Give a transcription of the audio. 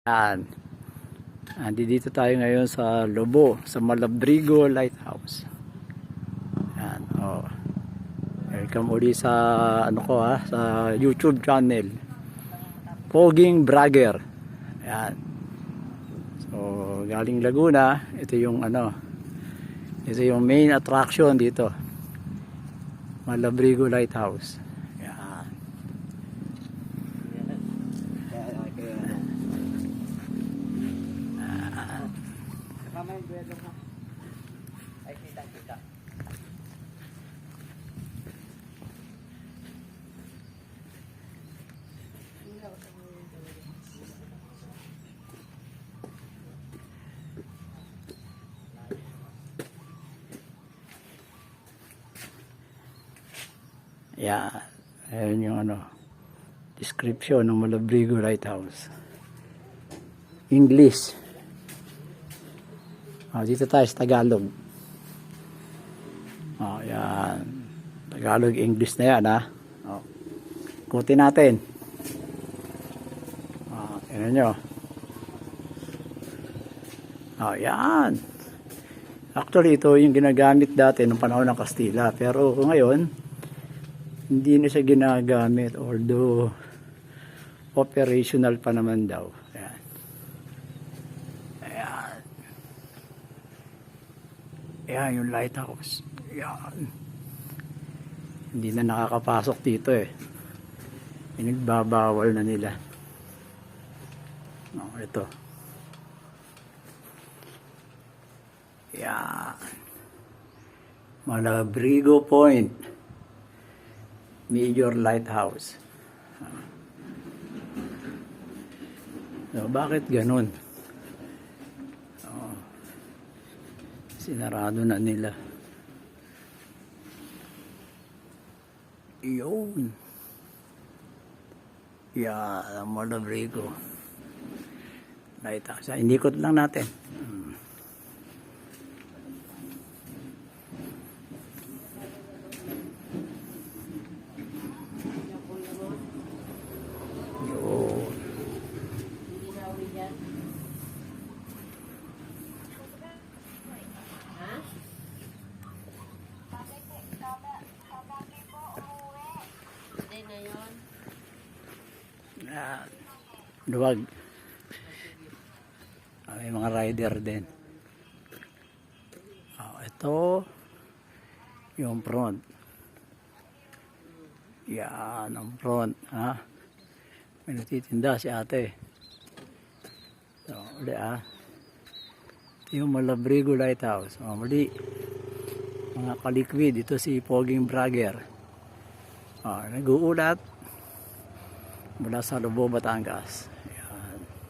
Yan. Dito tayo ngayon sa Lobo, sa Malabrigo Lighthouse. Yan, oh. Welcome uli sa sa YouTube channel. Poging Vlogger. Yan. So, galing Laguna, ito yung ito yung main attraction dito. Malabrigo Lighthouse. Yan. Ay, kita. Yan. Ayan yung description ng Malabrigo Lighthouse. English. Dito tayo sa Tagalog. Yan. Tagalog, English na yan, ha. Kutin natin. Tignan nyo. Yan. Actually, ito yung ginagamit dati nung panahon ng Kastila. Pero ngayon, hindi na siya ginagamit. Although, operational pa naman daw. Ayan. Ayan. Ayan yung lighthouse. Ayan. Hindi na nakakapasok dito eh. Pinagbabawal na nila. Ito. Ayan. Malabrigo Point. Major lighthouse. So, bakit ganun? Sinarado na nila. Yun. Yan, Malabrigo lighthouse. Inikot lang natin. Luwag. May mga rider din. Ito yung front. Yan ang front, ha. May natitinda si ate. So, uli, ha. Ito yung Malabrigo Lighthouse. Muli, mga kalikwid. Ito si Poging Vlogger. Nag-uulat mula sa Lobo, Batangas.